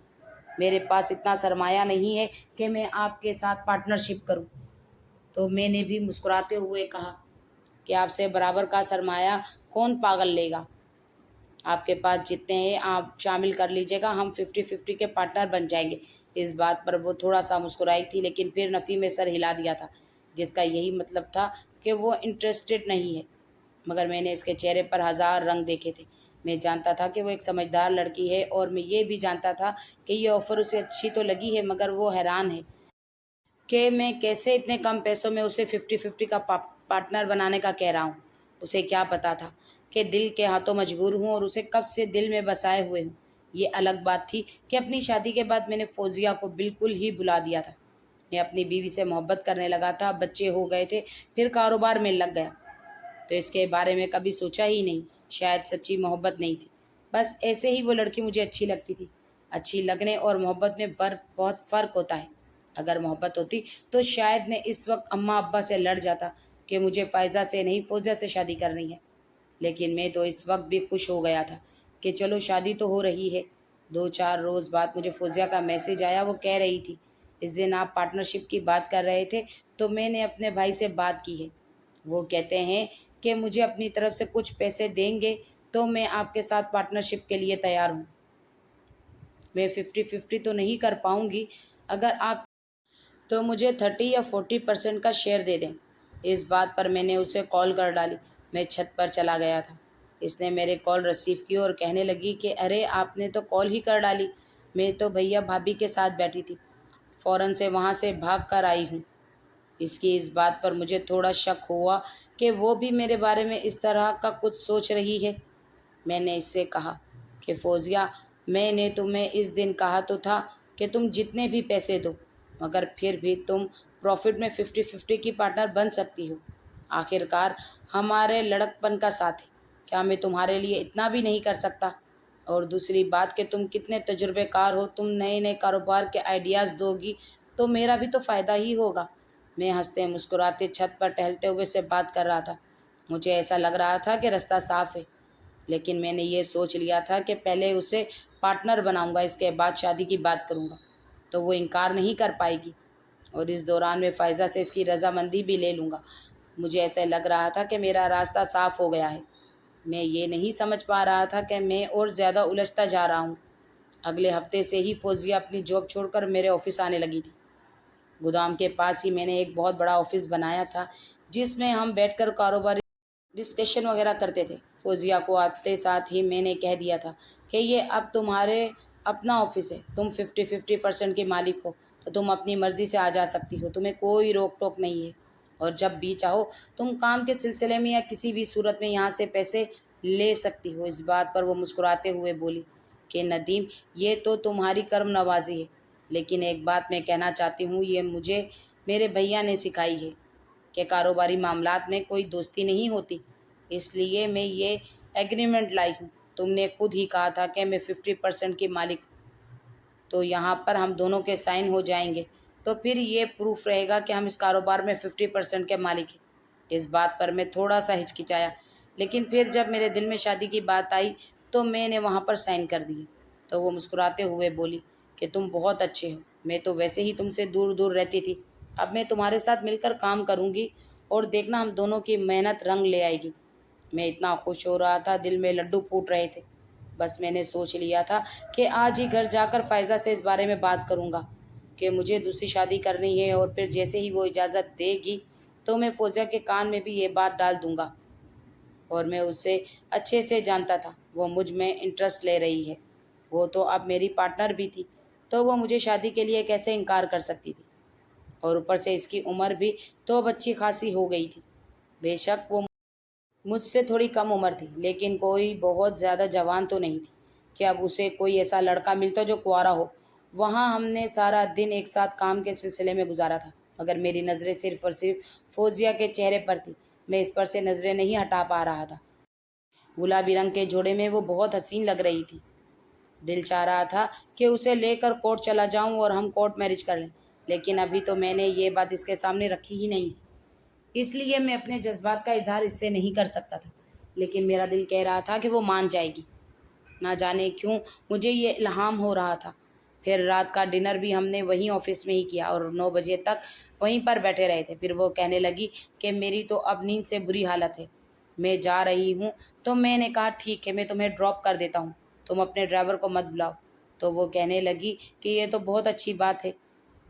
میرے پاس اتنا سرمایہ نہیں ہے کہ میں آپ کے ساتھ پارٹنرشپ کروں۔ تو میں نے بھی مسکراتے ہوئے کہا کہ آپ سے برابر کا سرمایہ کون پاگل لے گا، آپ کے پاس جتنے ہیں آپ شامل کر لیجیے گا، ہم 50-50 کے پارٹنر بن جائیں گے۔ اس بات پر وہ تھوڑا سا مسکرائی تھی، لیکن پھر نفی میں سر ہلا دیا تھا، جس کا یہی مطلب تھا کہ وہ انٹرسٹڈ نہیں ہے۔ مگر میں نے اس کے چہرے پر 1000 رنگ دیکھے تھے۔ میں جانتا تھا کہ وہ ایک سمجھدار لڑکی ہے، اور میں یہ بھی جانتا تھا کہ یہ آفر اسے اچھی تو لگی ہے، مگر وہ حیران ہے کہ میں کیسے اتنے کم پیسوں میں اسے 50-50 کا پارٹنر بنانے کا کہہ رہا ہوں۔ اسے کیا پتا تھا کہ دل کے ہاتھوں مجبور ہوں اور اسے کب سے دل میں بسائے ہوئے ہوں۔ یہ الگ بات تھی کہ اپنی شادی کے بعد میں نے فوزیہ کو بالکل ہی بھلا دیا تھا۔ میں اپنی بیوی سے محبت کرنے لگا تھا، بچے ہو گئے تھے، پھر کاروبار میں لگ گیا، تو اس کے بارے میں کبھی سوچا ہی نہیں۔ شاید سچی محبت نہیں تھی، بس ایسے ہی وہ لڑکی مجھے اچھی لگتی تھی۔ اچھی لگنے اور محبت میں بہت فرق ہوتا ہے۔ اگر محبت ہوتی تو شاید میں اس وقت اماں ابا سے لڑ جاتا کہ مجھے فائزہ سے نہیں فوزیہ سے شادی کرنی ہے، لیکن میں تو اس وقت بھی خوش ہو گیا تھا کہ چلو شادی تو ہو رہی ہے۔ 2-4 روز بعد مجھے فوزیہ کا میسج آیا، وہ کہہ رہی تھی، اس دن آپ پارٹنرشپ کی بات کر رہے تھے تو میں نے اپنے بھائی سے بات کی ہے، وہ کہتے ہیں کہ مجھے اپنی طرف سے کچھ پیسے دیں گے تو میں آپ کے ساتھ پارٹنرشپ کے لیے تیار ہوں۔ میں 50-50 تو نہیں کر پاؤں گی، اگر آپ تو مجھے 30 یا 40% کا شیئر دے دیں۔ اس بات پر میں نے اسے کال کر ڈالی۔ میں چھت پر چلا گیا تھا۔ اس نے میرے کال ریسیو کی اور کہنے لگی کہ ارے آپ نے تو کال ہی کر ڈالی، میں تو بھیا بھابھی کے ساتھ بیٹھی تھی، فوراً سے وہاں سے بھاگ کر آئی ہوں۔ اس کی اس بات پر مجھے تھوڑا شک ہوا کہ وہ بھی میرے بارے میں اس طرح کا کچھ سوچ رہی ہے۔ میں نے اس سے کہا کہ فوزیہ، میں نے تمہیں اس دن کہا تو تھا کہ تم جتنے بھی پیسے دو، مگر پھر بھی تم پروفٹ میں 50-50 کی پارٹنر بن سکتی ہو۔ آخر کار ہمارے لڑکپن کا ساتھ ہے، کیا میں تمہارے لیے اتنا بھی نہیں کر سکتا؟ اور دوسری بات کہ تم کتنے تجربے کار ہو، تم نئے نئے کاروبار کے آئیڈیاز دو گی تو میرا بھی تو فائدہ ہی ہوگا۔ میں ہنستے مسکراتے چھت پر ٹہلتے ہوئے سے بات کر رہا تھا۔ مجھے ایسا لگ رہا تھا کہ راستہ صاف ہے، لیکن میں نے یہ سوچ لیا تھا کہ پہلے اسے پارٹنر بناؤں گا، اس کے بعد شادی کی بات کروں گا تو وہ انکار نہیں کر پائے گی، اور اس دوران میں فائزہ سے اس کی رضامندی بھی لے لوں گا۔ مجھے ایسا لگ رہا تھا کہ میرا راستہ صاف ہو گیا ہے۔ میں یہ نہیں سمجھ پا رہا تھا کہ میں اور زیادہ الجھتا جا رہا ہوں۔ اگلے ہفتے سے ہی فوزیہ اپنی جاب چھوڑ کر میرے آفس آنے لگی تھی۔ گودام کے پاس ہی میں نے ایک بہت بڑا آفس بنایا تھا، جس میں ہم بیٹھ کر کاروباری ڈسکشن وغیرہ کرتے تھے۔ فوزیہ کو آتے ساتھ ہی میں نے کہہ دیا تھا کہ یہ اب تمہارے اپنا آفس ہے، تم 50-50% کے مالک ہو، تو تم اپنی مرضی سے آ جا سکتی ہو، تمہیں کوئی روک ٹوک نہیں ہے، اور جب بھی چاہو تم کام کے سلسلے میں یا کسی بھی صورت میں یہاں سے پیسے لے سکتی ہو۔ اس بات پر وہ مسکراتے ہوئے بولی کہ ندیم، یہ تو تمہاری کرم نوازی ہے، لیکن ایک بات میں کہنا چاہتی ہوں، یہ مجھے میرے بھیا نے سکھائی ہے کہ کاروباری معاملات میں کوئی دوستی نہیں ہوتی، اس لیے میں یہ ایگریمنٹ لائی ہوں۔ تم نے خود ہی کہا تھا کہ میں 50% کی مالک ہوں، تو یہاں پر ہم دونوں کے سائن ہو جائیں گے، تو پھر یہ پروف رہے گا کہ ہم اس کاروبار میں 50% کے مالک ہیں۔ اس بات پر میں تھوڑا سا ہچکچایا، لیکن پھر جب میرے دل میں شادی کی بات آئی تو میں نے وہاں پر سائن کر دیے۔ تو وہ مسکراتے ہوئے بولی کہ تم بہت اچھے ہو، میں تو ویسے ہی تم سے دور دور رہتی تھی، اب میں تمہارے ساتھ مل کر کام کروں گی اور دیکھنا ہم دونوں کی محنت رنگ لے آئے گی۔ میں اتنا خوش ہو رہا تھا، دل میں لڈو پھوٹ رہے تھے۔ بس میں نے سوچ لیا تھا کہ آج ہی گھر جا کر فائزہ سے اس بارے میں بات کروں گا کہ مجھے دوسری شادی کرنی ہے، اور پھر جیسے ہی وہ اجازت دے گی تو میں فوزیہ کے کان میں بھی یہ بات ڈال دوں گا۔ اور میں اسے اچھے سے جانتا تھا، وہ مجھ میں انٹرسٹ لے رہی ہے، وہ تو اب میری پارٹنر بھی تھی، تو وہ مجھے شادی کے لیے کیسے انکار کر سکتی تھی؟ اور اوپر سے اس کی عمر بھی تو اب اچھی خاصی ہو گئی تھی۔ بے شک وہ مجھ سے تھوڑی کم عمر تھی، لیکن کوئی بہت زیادہ جوان تو نہیں تھی کہ اب اسے کوئی ایسا لڑکا ملتا جو کنوارا ہو۔ وہاں ہم نے سارا دن ایک ساتھ کام کے سلسلے میں گزارا تھا، مگر میری نظریں صرف اور صرف فوزیہ کے چہرے پر تھی۔ میں اس پر سے نظریں نہیں ہٹا پا رہا تھا۔ گلابی رنگ کے جوڑے میں وہ بہت حسین لگ رہی تھی۔ دل چاہ رہا تھا کہ اسے لے کر کورٹ چلا جاؤں اور ہم کورٹ میرج کر لیں، لیکن ابھی تو میں نے یہ بات اس کے سامنے رکھی ہی نہیں تھی، اس لیے میں اپنے جذبات کا اظہار اس سے نہیں کر سکتا تھا۔ لیکن میرا دل کہہ رہا تھا کہ وہ مان جائے گی۔ نہ جانے کیوں مجھے یہ الہام ہو رہا تھا۔ پھر رات کا ڈنر بھی ہم نے وہیں آفس میں ہی کیا اور 9 بجے تک وہیں پر بیٹھے رہے تھے۔ پھر وہ کہنے لگی کہ میری تو اب نیند سے بری حالت ہے، میں جا رہی ہوں۔ تو میں نے کہا ٹھیک ہے، میں تمہیں ڈراپ کر دیتا ہوں، تم اپنے ڈرائیور کو مت بلاؤ۔ تو وہ کہنے لگی کہ یہ تو بہت اچھی بات ہے،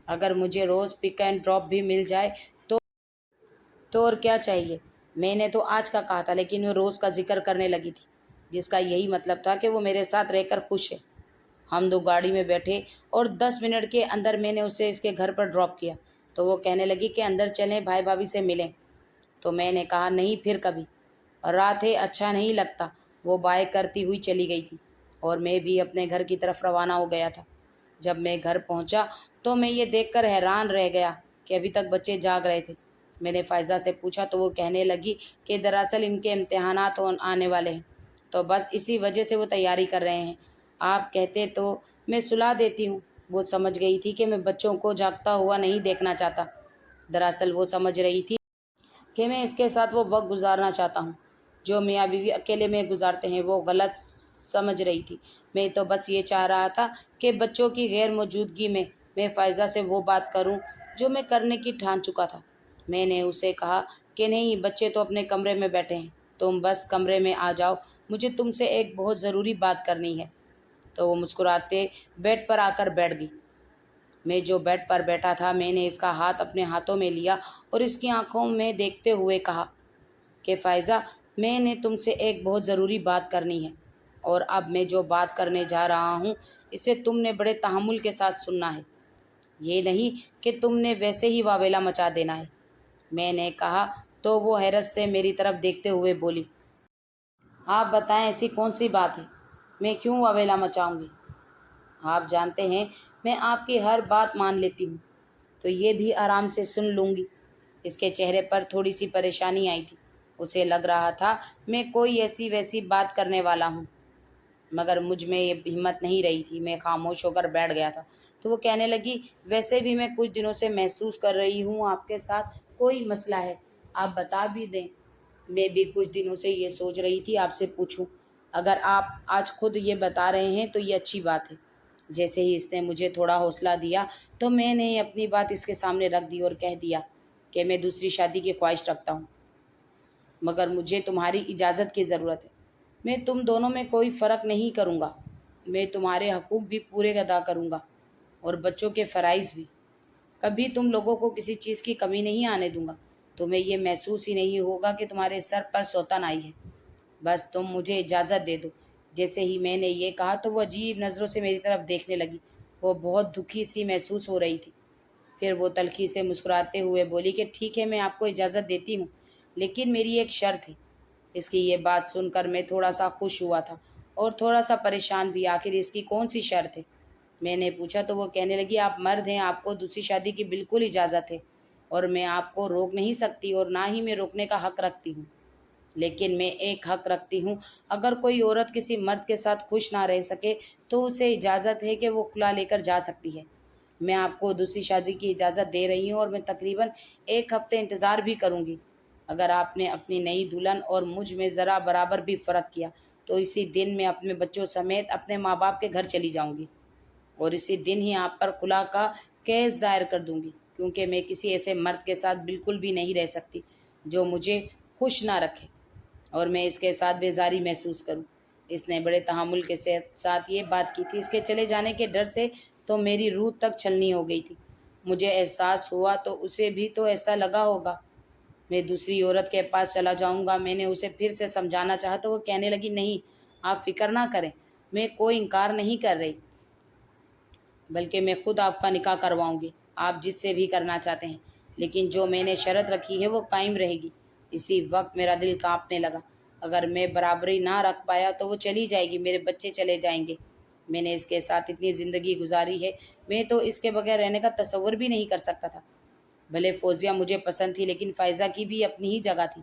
اگر مجھے روز پک اینڈ ڈراپ بھی مل جائے تو اور کیا چاہیے۔ میں نے تو آج کا کہا تھا، لیکن وہ روز کا ذکر کرنے لگی تھی، جس کا یہی مطلب تھا کہ وہ میرے ساتھ رہ کر خوش ہے۔ ہم دو گاڑی میں بیٹھے اور 10 منٹ کے اندر میں نے اسے اس کے گھر پر ڈراپ کیا۔ تو وہ کہنے لگی کہ اندر چلیں، بھائی بھابھی سے ملیں۔ تو میں نے کہا نہیں، پھر کبھی، رات ہے، اچھا نہیں لگتا۔ وہ بائے کرتی ہوئی چلی گئی تھی اور میں بھی اپنے گھر کی طرف روانہ ہو گیا تھا۔ جب میں گھر پہنچا تو میں یہ دیکھ کر حیران رہ گیا کہ ابھی تک بچے جاگ رہے تھے۔ میں نے فائزہ سے پوچھا تو وہ کہنے لگی کہ دراصل ان کے امتحانات آنے والے ہیں، تو بس اسی وجہ سے وہ تیاری کر رہے ہیں۔ آپ کہتے تو میں سلا دیتی ہوں۔ وہ سمجھ گئی تھی کہ میں بچوں کو جاگتا ہوا نہیں دیکھنا چاہتا۔ دراصل وہ سمجھ رہی تھی کہ میں اس کے ساتھ وہ وقت گزارنا چاہتا ہوں جو میاں بیوی اکیلے میں گزارتے ہیں۔ وہ غلط سمجھ رہی تھی۔ میں تو بس یہ چاہ رہا تھا کہ بچوں کی غیر موجودگی میں فائزہ سے وہ بات کروں جو میں کرنے کی ٹھان چکا تھا۔ میں نے اسے کہا کہ نہیں، بچے تو اپنے کمرے میں بیٹھے ہیں، تم بس کمرے میں آ جاؤ، مجھے تم سے ایک بہت ضروری بات کرنی ہے۔ تو وہ مسکراتے بیڈ پر آ کر بیٹھ گئی۔ میں جو بیڈ پر بیٹھا تھا، میں نے اس کا ہاتھ اپنے ہاتھوں میں لیا اور اس کی آنکھوں میں دیکھتے ہوئے کہا کہ فائزہ، میں نے تم سے ایک بہت ضروری بات کرنی ہے، اور اب میں جو بات کرنے جا رہا ہوں اسے تم نے بڑے تحمل کے ساتھ سننا ہے، یہ نہیں کہ تم نے ویسے ہی واویلا مچا دینا ہے۔ میں نے کہا تو وہ حیرت سے میری طرف دیکھتے ہوئے بولی، آپ بتائیں ایسی کون سی بات ہے، میں کیوں واویلا مچاؤں گی؟ آپ جانتے ہیں میں آپ کی ہر بات مان لیتی ہوں، تو یہ بھی آرام سے سن لوں گی۔ اس کے چہرے پر تھوڑی سی پریشانی آئی تھی، اسے لگ رہا تھا میں کوئی ایسی ویسی بات کرنے والا ہوں، مگر مجھ میں یہ ہمت نہیں رہی تھی۔ میں خاموش ہو کر بیٹھ گیا تھا۔ تو وہ کہنے لگی، ویسے بھی میں کچھ دنوں سے محسوس کر رہی ہوں آپ کے ساتھ کوئی مسئلہ ہے، آپ بتا بھی دیں۔ میں بھی کچھ دنوں سے یہ سوچ رہی تھی آپ سے پوچھوں، اگر آپ آج خود یہ بتا رہے ہیں تو یہ اچھی بات ہے۔ جیسے ہی اس نے مجھے تھوڑا حوصلہ دیا تو میں نے اپنی بات اس کے سامنے رکھ دی اور کہہ دیا کہ میں دوسری شادی کی خواہش رکھتا ہوں، مگر مجھے تمہاری اجازت کی ضرورت ہے۔ میں تم دونوں میں کوئی فرق نہیں کروں گا، میں تمہارے حقوق بھی پورے ادا کروں گا اور بچوں کے فرائض بھی۔ کبھی تم لوگوں کو کسی چیز کی کمی نہیں آنے دوں گا، تمہیں یہ محسوس ہی نہیں ہوگا کہ تمہارے سر پر سوتن آئی ہے۔ بس تم مجھے اجازت دے دو۔ جیسے ہی میں نے یہ کہا تو وہ عجیب نظروں سے میری طرف دیکھنے لگی، وہ بہت دکھی سی محسوس ہو رہی تھی۔ پھر وہ تلخی سے مسکراتے ہوئے بولی کہ ٹھیک ہے، میں آپ کو اجازت دیتی ہوں، لیکن میری ایک شرط ہے۔ اس کی یہ بات سن کر میں تھوڑا سا خوش ہوا تھا اور تھوڑا سا پریشان بھی۔ آخر اس کی کون سی شرط ہے؟ میں نے پوچھا تو وہ کہنے لگی، آپ مرد ہیں، آپ کو دوسری شادی کی بالکل اجازت ہے اور میں آپ کو روک نہیں سکتی اور نہ ہی میں روکنے کا حق رکھتی ہوں۔ لیکن میں ایک حق رکھتی ہوں، اگر کوئی عورت کسی مرد کے ساتھ خوش نہ رہ سکے تو اسے اجازت ہے کہ وہ خلا لے کر جا سکتی ہے۔ میں آپ کو دوسری شادی کی اجازت دے رہی ہوں اور میں تقریباً 1 ہفتے انتظار بھی کروں گی۔ اگر آپ نے اپنی نئی دلہن اور مجھ میں ذرا برابر بھی فرق کیا تو اسی دن میں اپنے بچوں سمیت اپنے ماں باپ کے گھر چلی جاؤں گی اور اسی دن ہی آپ پر خلا کا کیس دائر کر دوں گی، کیونکہ میں کسی ایسے مرد کے ساتھ بالکل بھی نہیں رہ سکتی جو مجھے خوش نہ رکھے اور میں اس کے ساتھ بیزاری محسوس کروں۔ اس نے بڑے تحمل کے ساتھ یہ بات کی تھی۔ اس کے چلے جانے کے ڈر سے تو میری روح تک چھلنی ہو گئی تھی۔ مجھے احساس ہوا تو اسے بھی تو ایسا لگا ہوگا۔ میں دوسری عورت کے پاس چلا جاؤں گا۔ میں نے اسے پھر سے سمجھانا چاہا تو وہ کہنے لگی، نہیں، آپ فکر نہ کریں، میں کوئی انکار نہیں کر رہی، بلکہ میں خود آپ کا نکاح کرواؤں گی، آپ جس سے بھی کرنا چاہتے ہیں، لیکن جو میں نے شرط رکھی ہے وہ قائم رہے گی۔ اسی وقت میرا دل کانپنے لگا۔ اگر میں برابری نہ رکھ پایا تو وہ چلی جائے گی، میرے بچے چلے جائیں گے۔ میں نے اس کے ساتھ اتنی زندگی گزاری ہے، میں تو اس کے بغیر رہنے کا تصور بھی نہیں کر سکتا تھا۔ بھلے فوزیہ مجھے پسند تھی لیکن فائزہ کی بھی اپنی ہی جگہ تھی۔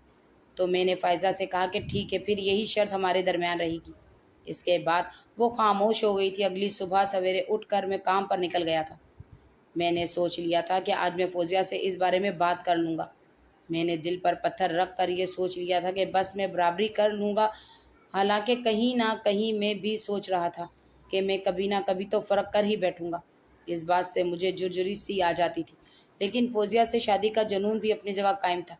تو میں نے فائزہ سے کہا کہ ٹھیک ہے، پھر یہی شرط ہمارے درمیان رہے گی۔ اس کے بعد وہ خاموش ہو گئی تھی۔ اگلی صبح سویرے اٹھ کر میں کام پر نکل گیا تھا۔ میں نے سوچ لیا تھا کہ آج میں فوزیہ سے اس بارے میں بات کر لوں گا۔ میں نے دل پر پتھر رکھ کر یہ سوچ لیا تھا کہ بس میں برابری کر لوں گا، حالانکہ کہیں نہ کہیں میں بھی سوچ رہا تھا کہ میں کبھی نہ کبھی تو فرق کر ہی بیٹھوں گا۔ اس بات سے مجھے جرجری سی آ جاتی تھی، لیکن فوزیہ سے شادی کا جنون بھی اپنی جگہ قائم تھا۔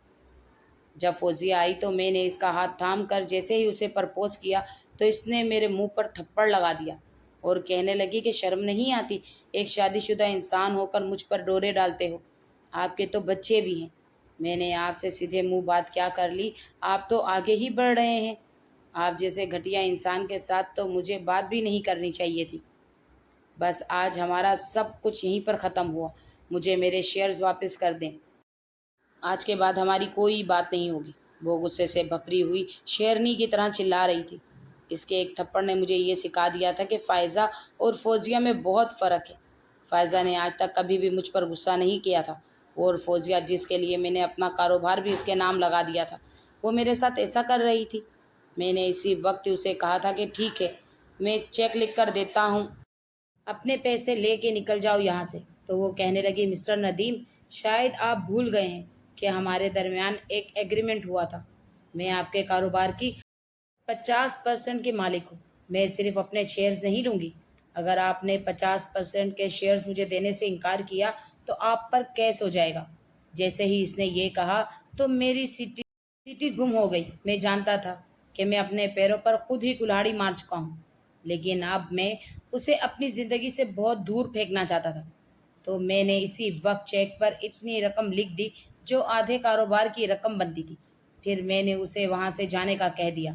جب فوزیہ آئی تو میں نے اس کا ہاتھ تھام کر جیسے ہی اسے پرپوز کیا تو اس نے میرے منہ پر تھپڑ لگا دیا اور کہنے لگی کہ شرم نہیں آتی؟ ایک شادی شدہ انسان ہو کر مجھ پر ڈورے ڈالتے ہو، آپ کے تو بچے بھی ہیں۔ میں نے آپ سے سیدھے منہ بات کیا کر لی، آپ تو آگے ہی بڑھ رہے ہیں۔ آپ جیسے گھٹیا انسان کے ساتھ تو مجھے بات بھی نہیں کرنی چاہیے تھی۔ بس آج ہمارا سب کچھ یہیں پر ختم ہوا، مجھے میرے شیئرز واپس کر دیں، آج کے بعد ہماری کوئی بات نہیں ہوگی۔ وہ غصے سے بھپری ہوئی شیرنی کی طرح چلا رہی تھی۔ اس کے ایک تھپڑ نے مجھے یہ سکھا دیا تھا کہ فائزہ اور فوزیہ میں بہت فرق ہے۔ فائزہ نے آج تک کبھی بھی مجھ پر غصہ نہیں کیا تھا، اور فوزیہ، جس کے لیے میں نے اپنا کاروبار بھی اس کے نام لگا دیا تھا، وہ میرے ساتھ ایسا کر رہی تھی۔ میں نے اسی وقت اسے کہا تھا کہ ٹھیک ہے، میں چیک لکھ کر دیتا ہوں، اپنے پیسے لے کے نکل جاؤ یہاں سے۔ تو وہ کہنے لگی، مسٹر ندیم، شاید آپ بھول گئے ہیں کہ ہمارے درمیان ایک ایگریمنٹ ہوا تھا۔ میں آپ کے کاروبار کی 50% کی مالک ہوں، میں صرف اپنے شیئرز نہیں لوں گی۔ اگر آپ نے 50% کے شیئرز مجھے دینے سے انکار کیا تو آپ پر کیس ہو جائے گا۔ جیسے ہی اس نے یہ کہا تو میری سیٹی گم ہو گئی۔ میں جانتا تھا کہ میں اپنے پیروں پر خود ہی کلہاڑی مار چکا ہوں، لیکن اب میں اسے اپنی زندگی سے بہت دور پھینکنا چاہتا تھا۔ تو میں نے اسی وقت چیک پر اتنی رقم لکھ دی جو آدھے کاروبار کی رقم بنتی تھی۔ پھر میں نے اسے وہاں سے جانے کا کہہ دیا۔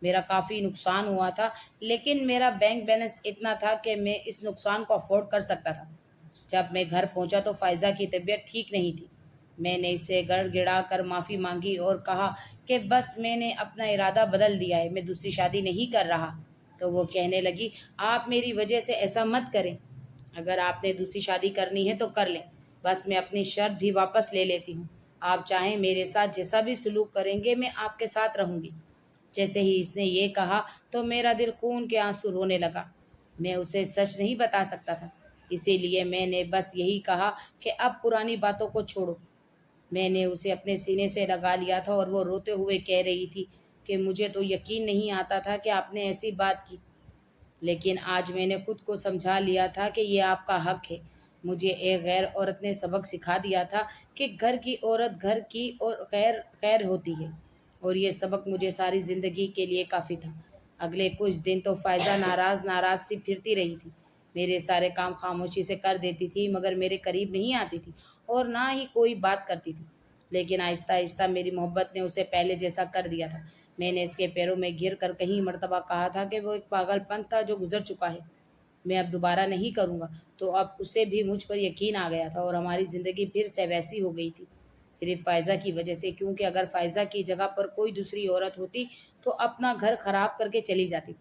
میرا کافی نقصان ہوا تھا، لیکن میرا بینک بیلنس اتنا تھا کہ میں اس نقصان کو افورڈ کر سکتا تھا۔ جب میں گھر پہنچا تو فائزہ کی طبیعت ٹھیک نہیں تھی۔ میں نے اس سے گڑ گڑا کر معافی مانگی اور کہا کہ بس میں نے اپنا ارادہ بدل دیا ہے، میں دوسری شادی نہیں کر رہا۔ تو وہ کہنے لگی، آپ میری وجہ سے ایسا مت کریں، اگر آپ نے دوسری شادی کرنی ہے تو کر لیں، بس میں اپنی شرط بھی واپس لے لیتی ہوں، آپ چاہیں میرے ساتھ جیسا بھی سلوک کریں گے میں آپ کے ساتھ رہوں گی۔ جیسے ہی اس نے یہ کہا تو میرا دل خون کے آنسو رونے لگا۔ میں اسے سچ نہیں بتا سکتا تھا، اسی لیے میں نے بس یہی کہا کہ اب پرانی باتوں کو چھوڑو۔ میں نے اسے اپنے سینے سے لگا لیا تھا اور وہ روتے ہوئے کہہ رہی تھی کہ مجھے تو یقین نہیں آتا تھا کہ آپ نے ایسی بات کی، لیکن آج میں نے خود کو سمجھا لیا تھا کہ یہ آپ کا حق ہے۔ مجھے ایک غیر عورت نے سبق سکھا دیا تھا کہ گھر کی عورت گھر کی اور خیر ہوتی ہے، اور یہ سبق مجھے ساری زندگی کے لیے کافی تھا۔ اگلے کچھ دن تو فائزہ ناراض سی پھرتی رہی تھی، میرے سارے کام خاموشی سے کر دیتی تھی، مگر میرے قریب نہیں آتی تھی اور نہ ہی کوئی بات کرتی تھی۔ لیکن آہستہ آہستہ میری محبت نے اسے پہلے جیسا کر دیا تھا۔ میں نے اس کے پیروں میں گر کر کئی مرتبہ کہا تھا کہ وہ ایک پاگل پن تھا جو گزر چکا ہے، میں اب دوبارہ نہیں کروں گا۔ تو اب اسے بھی مجھ پر یقین آ گیا تھا اور ہماری زندگی پھر سے ویسی ہو گئی تھی صرف فائزہ کی وجہ سے، کیونکہ اگر فائزہ کی جگہ پر کوئی دوسری عورت ہوتی تو اپنا گھر خراب کر کے چلی جاتی،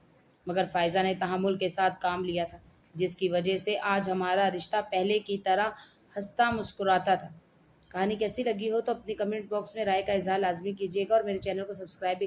مگر فائزہ نے تحمل کے ساتھ کام لیا تھا، جس کی وجہ سے آج ہمارا رشتہ پہلے کی طرح ہنستا مسکراتا تھا۔ کہانی کیسی لگی ہو تو اپنی کمنٹ باکس میں رائے کا اظہار لازمی کیجیے گا، اور میرے چینل کو سبسکرائب بھی